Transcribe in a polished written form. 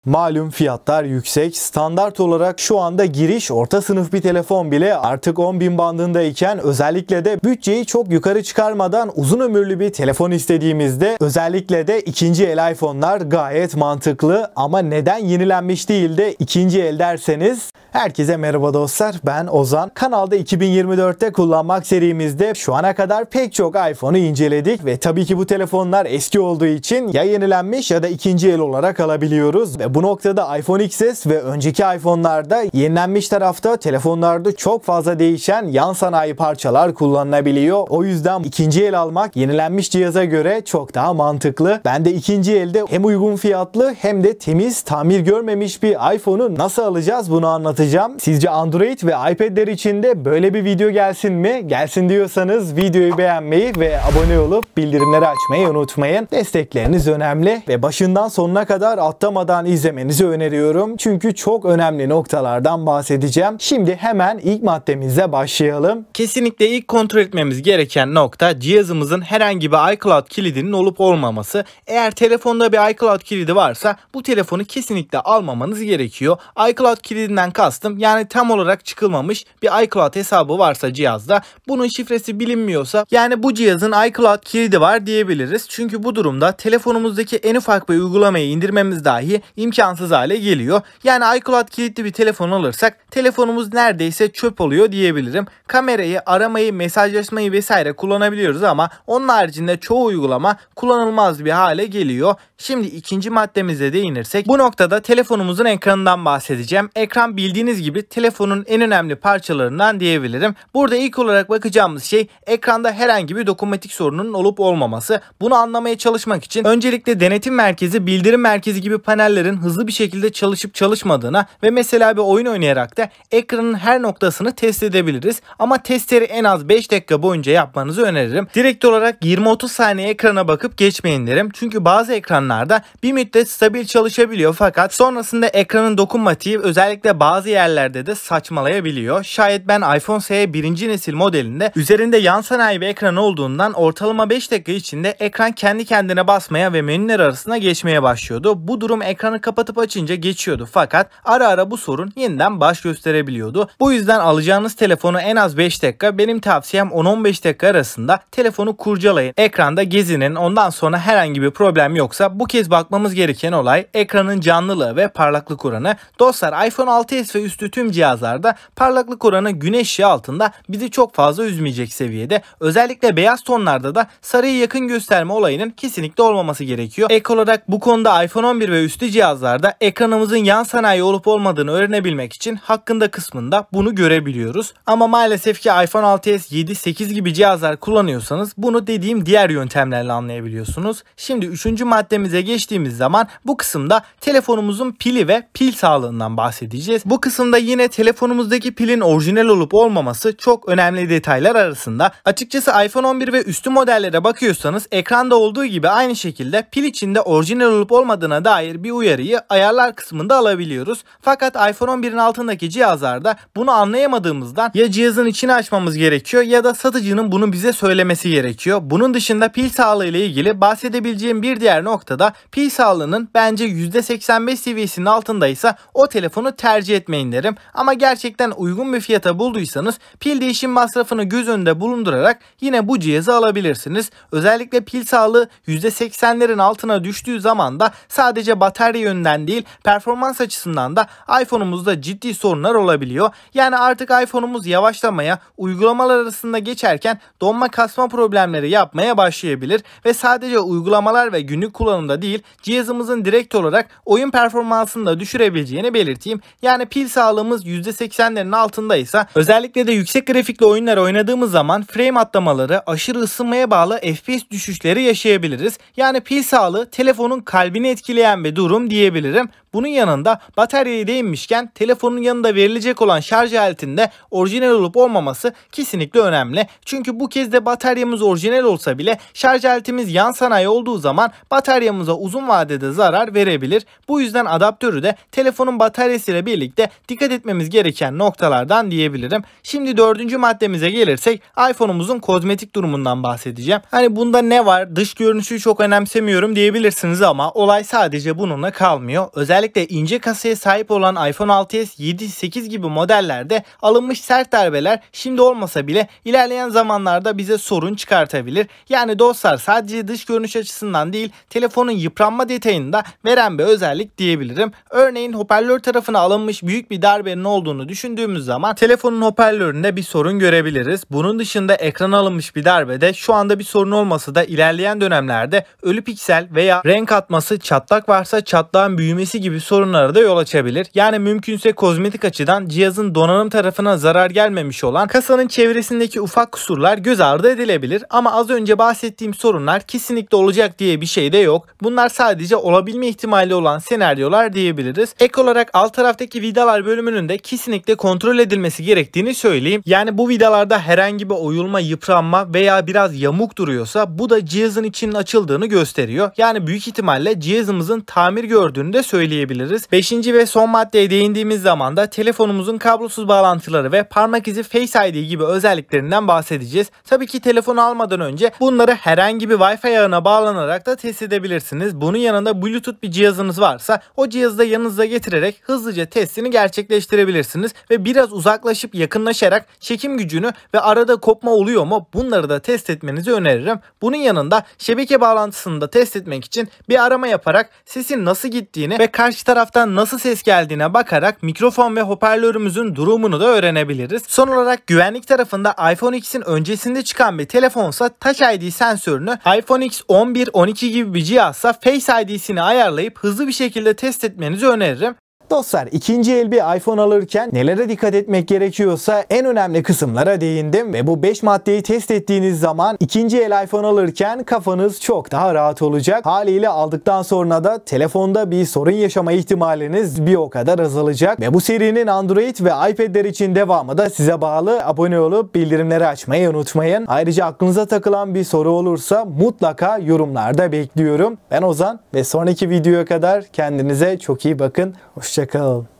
Malum fiyatlar yüksek. Standart olarak şu anda giriş orta sınıf bir telefon bile artık 10.000 bandındayken, özellikle de bütçeyi çok yukarı çıkarmadan uzun ömürlü bir telefon istediğimizde özellikle de ikinci el iPhone'lar gayet mantıklı. Ama neden yenilenmiş değil de ikinci el derseniz, herkese merhaba dostlar, ben Ozan. Kanalda 2024'te kullanmak serimizde şu ana kadar pek çok iPhone'u inceledik ve tabii ki bu telefonlar eski olduğu için ya yenilenmiş ya da ikinci el olarak alabiliyoruz. Ve bu noktada iPhone XS ve önceki iPhone'larda yenilenmiş tarafta telefonlarda çok fazla değişen yan sanayi parçalar kullanılabiliyor. O yüzden ikinci el almak yenilenmiş cihaza göre çok daha mantıklı. Ben de ikinci elde hem uygun fiyatlı hem de temiz, tamir görmemiş bir iPhone'u nasıl alacağız bunu anlatacağım. Sizce Android ve iPad'ler için de böyle bir video gelsin mi? Gelsin diyorsanız videoyu beğenmeyi ve abone olup bildirimleri açmayı unutmayın. Destekleriniz önemli ve başından sonuna kadar atlamadan izlemenizi öneriyorum. Çünkü çok önemli noktalardan bahsedeceğim. Şimdi hemen ilk maddemize başlayalım. Kesinlikle ilk kontrol etmemiz gereken nokta cihazımızın herhangi bir iCloud kilidinin olup olmaması. Eğer telefonda bir iCloud kilidi varsa bu telefonu kesinlikle almamanız gerekiyor. iCloud kilidinden kastım yani tam olarak çıkılmamış bir iCloud hesabı varsa cihazda, bunun şifresi bilinmiyorsa yani bu cihazın iCloud kilidi var diyebiliriz. Çünkü bu durumda telefonumuzdaki en ufak bir uygulamayı indirmemiz dahi imkansız hale geliyor. Yani iCloud kilitli bir telefon alırsak telefonumuz neredeyse çöp oluyor diyebilirim. Kamerayı, aramayı, mesajlaşmayı vesaire kullanabiliyoruz ama onun haricinde çoğu uygulama kullanılmaz bir hale geliyor. Şimdi ikinci maddemize değinirsek, bu noktada telefonumuzun ekranından bahsedeceğim. Ekran bildiğiniz gibi telefonun en önemli parçalarından diyebilirim. Burada ilk olarak bakacağımız şey ekranda herhangi bir dokunmatik sorunun olup olmaması. Bunu anlamaya çalışmak için öncelikle denetim merkezi, bildirim merkezi gibi panellerin hızlı bir şekilde çalışıp çalışmadığına ve mesela bir oyun oynayarak da ekranın her noktasını test edebiliriz. Ama testleri en az 5 dakika boyunca yapmanızı öneririm. Direkt olarak 20-30 saniye ekrana bakıp geçmeyin derim. Çünkü bazı ekranlarda bir müddet stabil çalışabiliyor fakat sonrasında ekranın dokunmatiği özellikle bazı yerlerde de saçmalayabiliyor. Şayet ben iPhone SE 1. nesil modelinde üzerinde yan sanayi bir ekran olduğundan ortalama 5 dakika içinde ekran kendi kendine basmaya ve menüler arasında geçmeye başlıyordu. Bu durum ekranı kapatıp açınca geçiyordu fakat ara ara bu sorun yeniden baş gösterebiliyordu. Bu yüzden alacağınız telefonu en az 5 dakika, benim tavsiyem 10-15 dakika arasında telefonu kurcalayın. Ekranda gezinin, ondan sonra herhangi bir problem yoksa bu kez bakmamız gereken olay ekranın canlılığı ve parlaklık oranı. Dostlar, iPhone 6s ve üstü tüm cihazlarda parlaklık oranı güneş ışığı altında bizi çok fazla üzmeyecek seviyede. Özellikle beyaz tonlarda da sarıyı yakın gösterme olayının kesinlikle olmaması gerekiyor. Ek olarak bu konuda iPhone 11 ve üstü cihazlarda ekranımızın yan sanayi olup olmadığını öğrenebilmek için hakkında kısmında bunu görebiliyoruz. Ama maalesef ki iPhone 6s, 7, 8 gibi cihazlar kullanıyorsanız bunu dediğim diğer yöntemlerle anlayabiliyorsunuz. Şimdi 3. maddemize geçtiğimiz zaman bu kısımda telefonumuzun pili ve pil sağlığından bahsedeceğiz. Bu kısımda yine telefonumuzdaki pilin orijinal olup olmaması çok önemli detaylar arasında. Açıkçası iPhone 11 ve üstü modellere bakıyorsanız ekranda olduğu gibi aynı şekilde pil içinde orijinal olup olmadığına dair bir uyarıyı ayarlar kısmında alabiliyoruz. Fakat iPhone 11'in altındaki cihazlarda bunu anlayamadığımızdan ya cihazın içini açmamız gerekiyor ya da satıcının bunu bize söylemesi gerekiyor. Bunun dışında pil sağlığı ile ilgili bahsedebileceğim bir diğer noktada pil sağlığının bence %85 seviyesinin altındaysa o telefonu tercih etmeyin derim. Ama gerçekten uygun bir fiyata bulduysanız pil değişim masrafını göz önünde bulundurarak yine bu cihazı alabilirsiniz. Özellikle pil sağlığı %80'lerin altına düştüğü zaman da sadece batarya yönünden değil performans açısından da iPhone'umuzda ciddi sorunlar olabiliyor. Yani artık iPhone'umuz yavaşlamaya, uygulamalar arasında geçerken donma kasma problemleri yapmaya başlayabilir ve sadece uygulamalar ve günlük kullanımda değil cihazımızın direkt olarak oyun performansını da düşürebileceğini belirteyim. Yani pil sağlığımız %80'lerin altındaysa özellikle de yüksek grafikli oyunlar oynadığımız zaman frame atlamaları, aşırı ısınmaya bağlı FPS düşüşleri yaşayabiliriz. Yani pil sağlığı telefonun kalbini etkileyen bir durum diyebilirim. Bunun yanında bataryaya değinmişken telefonun yanında verilecek olan şarj aletinde orijinal olup olmaması kesinlikle önemli. Çünkü bu kez de bataryamız orijinal olsa bile şarj aletimiz yan sanayi olduğu zaman bataryamıza uzun vadede zarar verebilir. Bu yüzden adaptörü de telefonun bataryasıyla birlikte dikkat etmemiz gereken noktalardan diyebilirim. Şimdi 4. maddemize gelirsek iPhone'umuzun kozmetik durumundan bahsedeceğim. Hani bunda ne var? Dış görünüşü çok önemsemiyorum diyebilirsiniz ama olay sadece bununla kalmıyor. Özellikle özellikle ince kasaya sahip olan iPhone 6s, 7, 8 gibi modellerde alınmış sert darbeler şimdi olmasa bile ilerleyen zamanlarda bize sorun çıkartabilir. Yani dostlar, sadece dış görünüş açısından değil, telefonun yıpranma detayını da veren bir özellik diyebilirim. Örneğin hoparlör tarafına alınmış büyük bir darbenin olduğunu düşündüğümüz zaman telefonun hoparlöründe bir sorun görebiliriz. Bunun dışında ekran alınmış bir darbede şu anda bir sorun olmasa da ilerleyen dönemlerde ölü piksel veya renk atması, çatlak varsa çatlağın büyümesi gibi sorunlara da yol açabilir. Yani mümkünse kozmetik açıdan cihazın donanım tarafına zarar gelmemiş olan kasanın çevresindeki ufak kusurlar göz ardı edilebilir. Ama az önce bahsettiğim sorunlar kesinlikle olacak diye bir şey de yok. Bunlar sadece olabilme ihtimali olan senaryolar diyebiliriz. Ek olarak alt taraftaki vidalar bölümünün de kesinlikle kontrol edilmesi gerektiğini söyleyeyim. Yani bu vidalarda herhangi bir oyulma, yıpranma veya biraz yamuk duruyorsa bu da cihazın içinin açıldığını gösteriyor. Yani büyük ihtimalle cihazımızın tamir gördüğünü de söyleyebiliriz. 5. ve son maddeye değindiğimiz zaman da telefonumuzun kablosuz bağlantıları ve parmak izi Face ID gibi özelliklerinden bahsedeceğiz. Tabii ki telefonu almadan önce bunları herhangi bir Wi-Fi ağına bağlanarak da test edebilirsiniz. Bunun yanında Bluetooth bir cihazınız varsa o cihazı da yanınıza getirerek hızlıca testini gerçekleştirebilirsiniz ve biraz uzaklaşıp yakınlaşarak çekim gücünü ve arada kopma oluyor mu bunları da test etmenizi öneririm. Bunun yanında şebeke bağlantısını da test etmek için bir arama yaparak sesin nasıl gittiğini ve karşı taraftan nasıl ses geldiğine bakarak mikrofon ve hoparlörümüzün durumunu da öğrenebiliriz. Son olarak güvenlik tarafında iPhone X'in öncesinde çıkan bir telefonsa Touch ID sensörünü, iPhone X 11, 12 gibi bir cihazsa Face ID'sini ayarlayıp hızlı bir şekilde test etmenizi öneririm. Dostlar, ikinci el bir iPhone alırken nelere dikkat etmek gerekiyorsa en önemli kısımlara değindim ve bu 5 maddeyi test ettiğiniz zaman ikinci el iPhone alırken kafanız çok daha rahat olacak. Haliyle aldıktan sonra da telefonda bir sorun yaşama ihtimaliniz bir o kadar azalacak ve bu serinin Android ve iPad'ler için devamı da size bağlı. Abone olup bildirimleri açmayı unutmayın. Ayrıca aklınıza takılan bir soru olursa mutlaka yorumlarda bekliyorum. Ben Ozan ve sonraki videoya kadar kendinize çok iyi bakın. Hoşçakalın.